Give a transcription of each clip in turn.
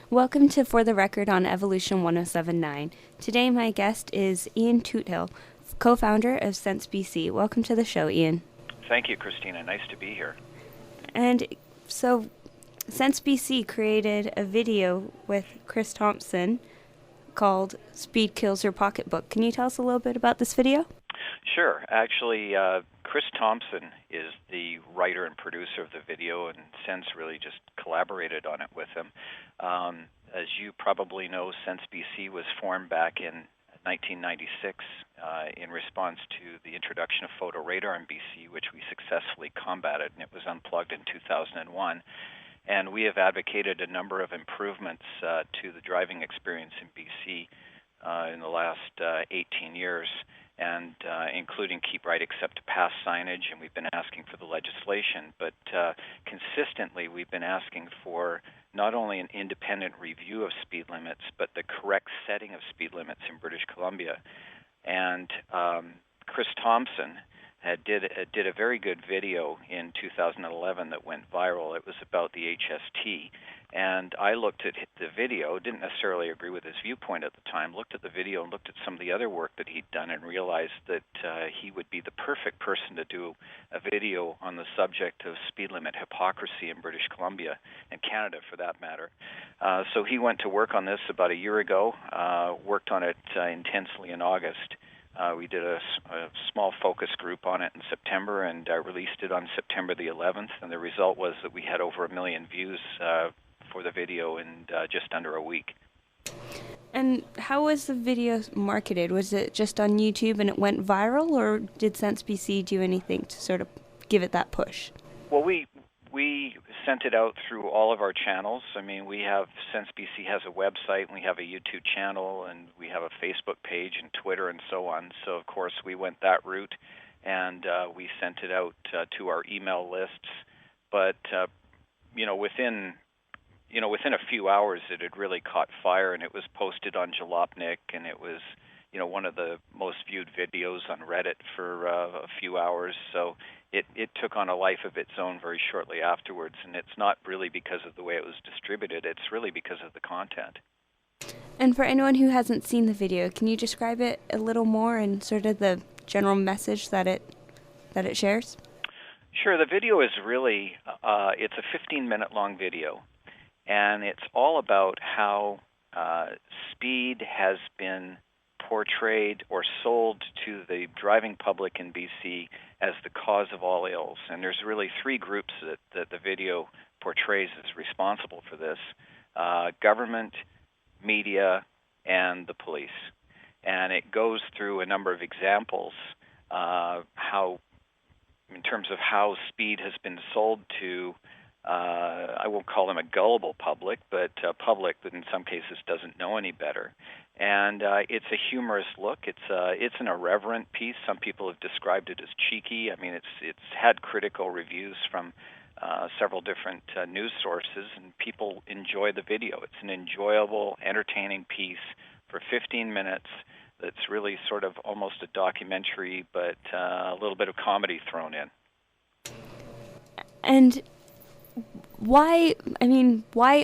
Welcome to For the Record on Evolution107.9. Today my guest is Ian Tootill, co-founder of Sense BC. Welcome to the show, Ian. Thank you, Christina. Nice to be here. And so Sense BC created a video with Chris Thompson called Speed Kills Your Pocketbook. Can you tell us a little bit about this video? Sure. Actually, Chris Thompson is the writer and producer of the video, and Sense really just collaborated on it with him. As you probably know, Sense BC was formed back in 1996 in response to the introduction of photo radar in BC, which we successfully combated, and it was unplugged in 2001. And we have advocated a number of improvements to the driving experience in BC in the last 18 years, and including keep right except to pass signage, and we've been asking for the legislation, but consistently we've been asking for not only an independent review of speed limits, but the correct setting of speed limits in British Columbia. And Chris Thompson did a very good video in 2011 that went viral. It was about the HST, and I looked at the video, didn't necessarily agree with his viewpoint at the time, looked at the video and looked at some of the other work that he'd done and realized that he would be the perfect person to do a video on the subject of speed limit hypocrisy in British Columbia and Canada for that matter. So he went to work on this about a year ago, worked on it intensely in August. We did a small focus group on it in September and released it on September the 11th, and the result was that we had over 1 million views for the video in just under a week. And how was the video marketed? Was it just on YouTube and it went viral, or did Sense BC do anything to sort of give it that push? Well, we sent it out through all of our channels. I mean, we have, Sense BC has a website, and we have a YouTube channel, and we have a Facebook page and Twitter and so on. So, of course, we went that route, and we sent it out to our email lists. But, within a few hours, it had really caught fire, and it was posted on Jalopnik, and it was one of the most viewed videos on Reddit for a few hours. So it took on a life of its own very shortly afterwards, and it's not really because of the way it was distributed. It's really because of the content. And for anyone who hasn't seen the video, can you describe it a little more and sort of the general message that it shares? Sure. The video is really, it's a 15-minute long video, and it's all about how speed has been portrayed or sold to the driving public in BC as the cause of all ills. And there's really three groups that the video portrays as responsible for this: government, media, and the police. And it goes through a number of examples in terms of how speed has been sold to I won't call them a gullible public, but a public that in some cases doesn't know any better. And it's a humorous look. It's an irreverent piece. Some people have described it as cheeky. I mean, it's had critical reviews from several different news sources, and people enjoy the video. It's an enjoyable, entertaining piece for 15 minutes that's really sort of almost a documentary, but a little bit of comedy thrown in. And why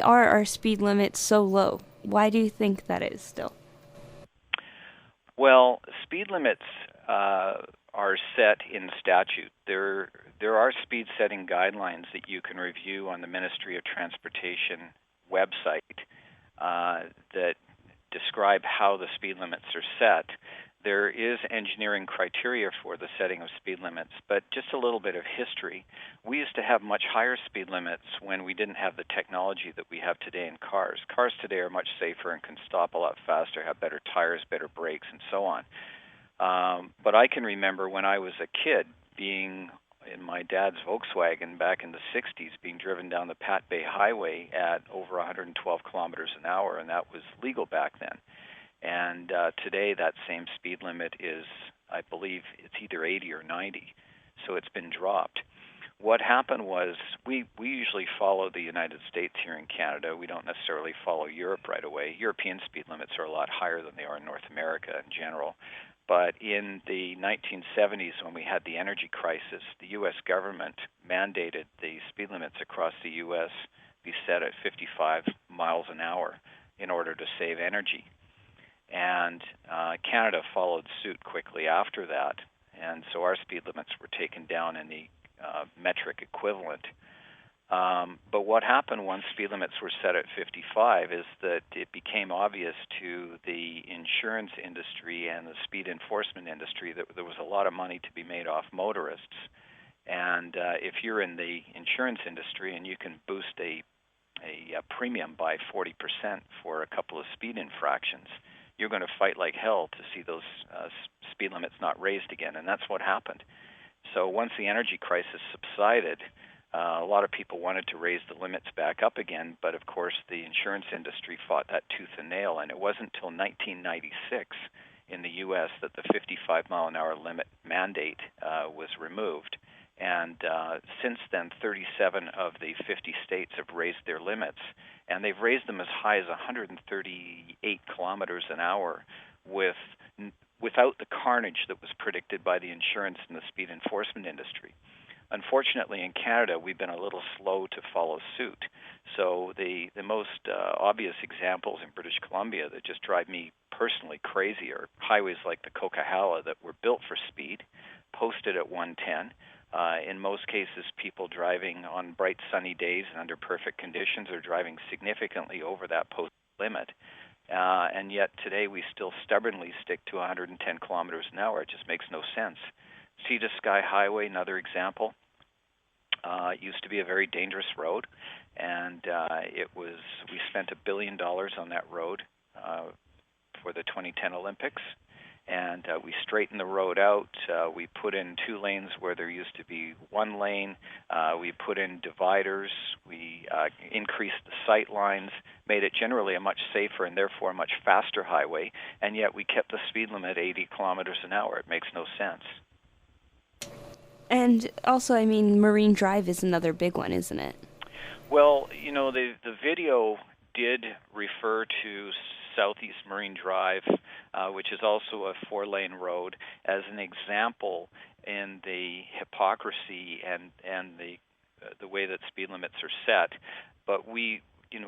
are our speed limits so low? Why do you think that is still? Well, speed limits are set in statute. There are speed setting guidelines that you can review on the Ministry of Transportation website that describe how the speed limits are set. There is engineering criteria for the setting of speed limits, but just a little bit of history. We used to have much higher speed limits when we didn't have the technology that we have today in cars. Cars today are much safer and can stop a lot faster, have better tires, better brakes, and so on. But I can remember when I was a kid being in my dad's Volkswagen back in the 60s, being driven down the Pat Bay Highway at over 112 kilometers an hour, and that was legal back then. And today that same speed limit is, I believe, it's either 80 or 90, so it's been dropped. What happened was we usually follow the United States here in Canada. We don't necessarily follow Europe right away. European speed limits are a lot higher than they are in North America in general. But in the 1970s, when we had the energy crisis, the U.S. government mandated the speed limits across the U.S. be set at 55 miles an hour in order to save energy. And Canada followed suit quickly after that, and so our speed limits were taken down in the metric equivalent. But what happened once speed limits were set at 55 is that it became obvious to the insurance industry and the speed enforcement industry that there was a lot of money to be made off motorists. And if you're in the insurance industry and you can boost a premium by 40% for a couple of speed infractions, you're going to fight like hell to see those speed limits not raised again. And that's what happened. So once the energy crisis subsided, a lot of people wanted to raise the limits back up again, but of course the insurance industry fought that tooth and nail, and it wasn't until 1996 in the U.S. that the 55-mile-an-hour limit mandate was removed. And since then, 37 of the 50 states have raised their limits, and they've raised them as high as 138 kilometers an hour without the carnage that was predicted by the insurance and the speed enforcement industry. Unfortunately, in Canada, we've been a little slow to follow suit. So the most obvious examples in British Columbia that just drive me personally crazy are highways like the Coquihalla that were built for speed, posted at 110. In most cases, people driving on bright sunny days and under perfect conditions are driving significantly over that posted limit. And yet today we still stubbornly stick to 110 kilometers an hour. It just makes no sense. Sea to Sky Highway, another example, used to be a very dangerous road, and we spent $1 billion on that road for the 2010 Olympics, and we straightened the road out. We put in 2 lanes where there used to be 1 lane. We put in dividers. We increased the sight lines, made it generally a much safer and therefore a much faster highway, and yet we kept the speed limit at 80 kilometers an hour. It makes no sense. And also, I mean, Marine Drive is another big one, isn't it? Well, the video did refer to Southeast Marine Drive, which is also a 4-lane road, as an example in the hypocrisy and the way that speed limits are set. But we,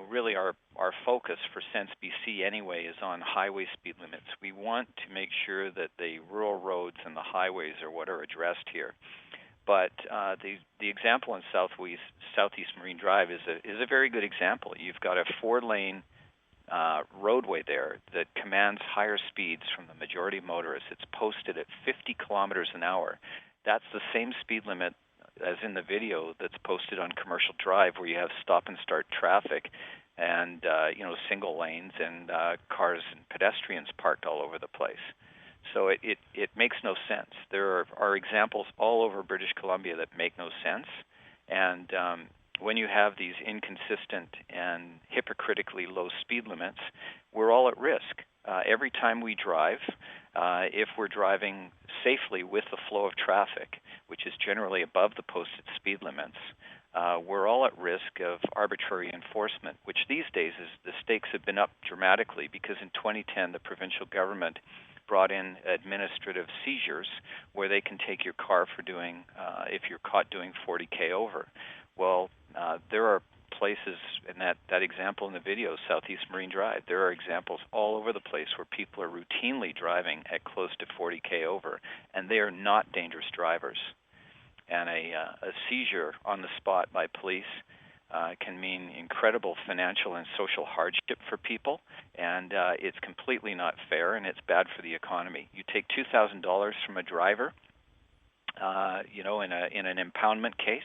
really our focus for Sense BC anyway is on highway speed limits. We want to make sure that the rural roads and the highways are what are addressed here. But the example in Southeast Marine Drive is a very good example. You've got a 4-lane roadway there that commands higher speeds from the majority of motorists. It's posted at 50 kilometers an hour. That's the same speed limit as in the video that's posted on Commercial Drive, where you have stop and start traffic and single lanes and cars and pedestrians parked all over the place. So it makes no sense. There are examples all over British Columbia that make no sense, and when you have these inconsistent and hypocritically low speed limits, we're all at risk. Every time we drive, if we're driving safely with the flow of traffic, which is generally above the posted speed limits, we're all at risk of arbitrary enforcement, which these days the stakes have been up dramatically because in 2010 the provincial government brought in administrative seizures where they can take your car for doing, if you're caught doing 40K over. Well, there are places in that example in the video, Southeast Marine Drive, there are examples all over the place where people are routinely driving at close to 40K over, and they are not dangerous drivers. And a seizure on the spot by police can mean incredible financial and social hardship for people, and it's completely not fair, and it's bad for the economy. You take $2,000 from a driver, in an impoundment case,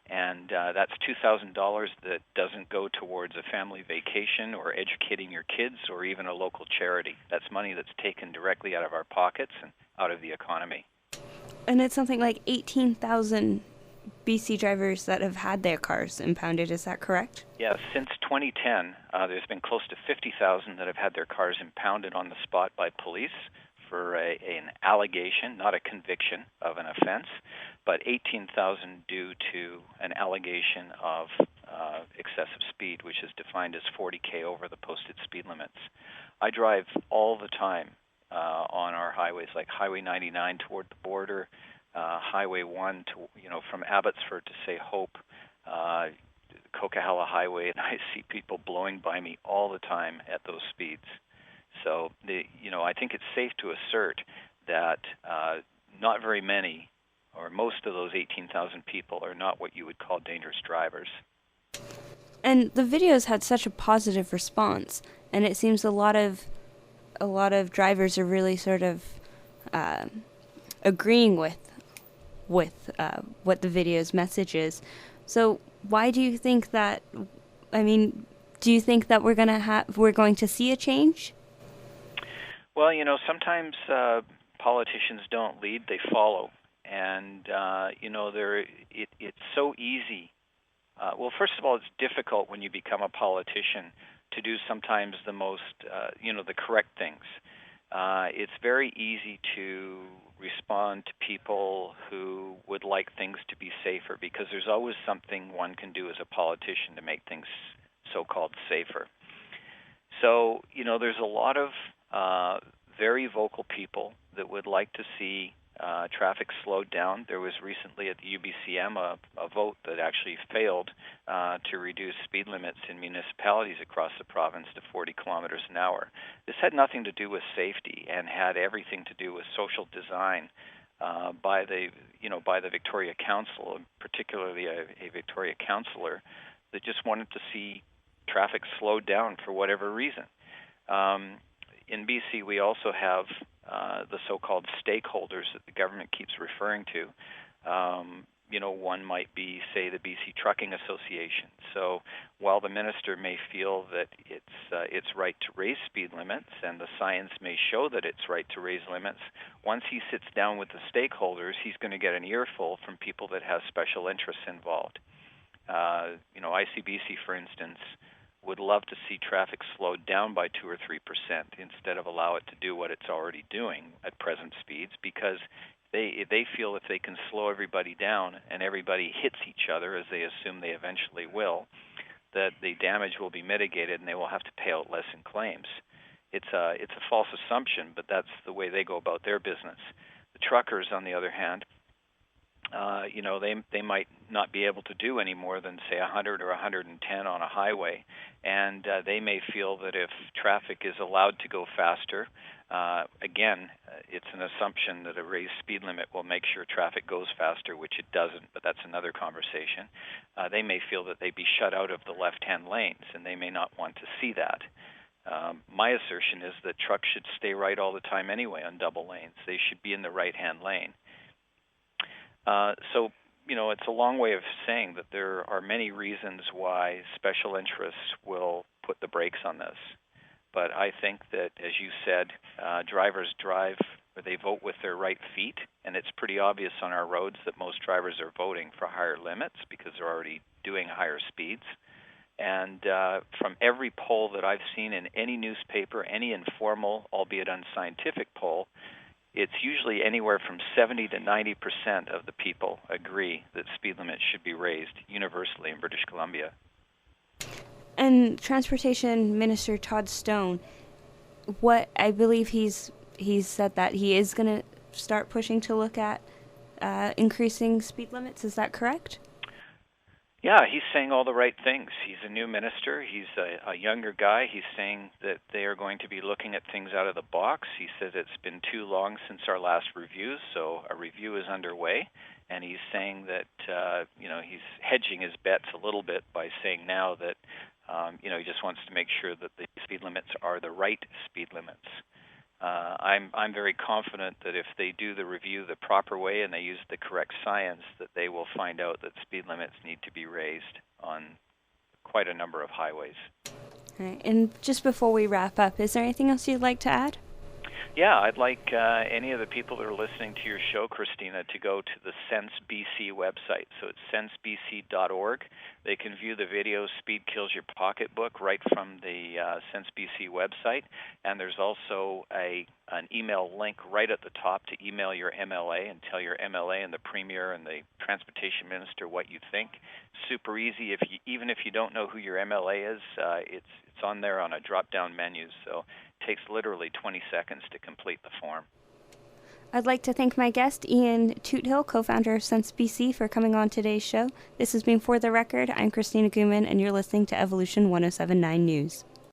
and that's $2,000 that doesn't go towards a family vacation or educating your kids or even a local charity. That's money that's taken directly out of our pockets and out of the economy. And it's something like 18,000 BC drivers that have had their cars impounded, is that correct? Yeah, since 2010, there's been close to 50,000 that have had their cars impounded on the spot by police for an allegation, not a conviction of an offense, but 18,000 due to an allegation of excessive speed, which is defined as 40K over the posted speed limits. I drive all the time on our highways, like Highway 99 toward the border, Highway 1 to from Abbotsford to say Hope, Coquihalla Highway, and I see people blowing by me all the time at those speeds. So, I think it's safe to assert that not very many, or most of those 18,000 people, are not what you would call dangerous drivers. And the videos had such a positive response, and it seems a lot of drivers are really sort of agreeing with what the video's message is. So why do you think that? I mean, do you think that we're going to see a change? Well, sometimes politicians don't lead; they follow, and it's so easy. Well, first of all, it's difficult when you become a politician to do sometimes the most, the correct things. It's very easy to respond to people who would like things to be safer, because there's always something one can do as a politician to make things so-called safer. So, there's a lot of very vocal people that would like to see traffic slowed down. There was recently at the UBCM a vote that actually failed to reduce speed limits in municipalities across the province to 40 kilometers an hour. This had nothing to do with safety and had everything to do with social design by the Victoria Council, particularly a Victoria councillor that just wanted to see traffic slowed down for whatever reason. In BC, we also have the so-called stakeholders that the government keeps referring to. One might be, say, the BC Trucking Association. So while the minister may feel that it's right to raise speed limits, and the science may show that it's right to raise limits, once he sits down with the stakeholders, he's going to get an earful from people that have special interests involved. ICBC, for instance, would love to see traffic slowed down by 2 or 3% instead of allow it to do what it's already doing at present speeds, because they feel if they can slow everybody down and everybody hits each other, as they assume they eventually will, that the damage will be mitigated and they will have to pay out less in claims. It's a false assumption, but that's the way they go about their business. The truckers, on the other hand, they might not be able to do any more than, say, 100 or 110 on a highway, and they may feel that if traffic is allowed to go faster, again, it's an assumption that a raised speed limit will make sure traffic goes faster, which it doesn't, but that's another conversation. They may feel that they'd be shut out of the left-hand lanes, and they may not want to see that. My assertion is that trucks should stay right all the time anyway on double lanes. They should be in the right-hand lane. So, it's a long way of saying that there are many reasons why special interests will put the brakes on this. But I think that, as you said, drivers drive, or they vote with their right feet, and it's pretty obvious on our roads that most drivers are voting for higher limits because they're already doing higher speeds. And from every poll that I've seen in any newspaper, any informal, albeit unscientific poll, it's usually anywhere from 70 to 90% of the people agree that speed limits should be raised universally in British Columbia. And Transportation Minister Todd Stone, what I believe he's said that he is going to start pushing to look at increasing speed limits. Is that correct? Yeah, he's saying all the right things. He's a new minister. He's a younger guy. He's saying that they are going to be looking at things out of the box. He says it's been too long since our last reviews, so a review is underway. And he's saying that, he's hedging his bets a little bit by saying now that, he just wants to make sure that the speed limits are the right speed limits. I'm very confident that if they do the review the proper way and they use the correct science, that they will find out that speed limits need to be raised on quite a number of highways. All right. And just before we wrap up, is there anything else you'd like to add? Yeah, I'd like any of the people that are listening to your show, Christina, to go to the Sense BC website. So it's sensebc.org. They can view the video Speed Kills Your Pocketbook right from the Sense BC website. And there's also an email link right at the top to email your MLA and tell your MLA and the Premier and the Transportation Minister what you think. Super easy. Even if you don't know who your MLA is, it's on there on a drop-down menu. So it takes literally 20 seconds to complete the form. I'd like to thank my guest, Ian Tootill, co-founder of Sense BC, for coming on today's show. This has been For the Record. I'm Christina Ghuman, and you're listening to Evolution 107.9 News.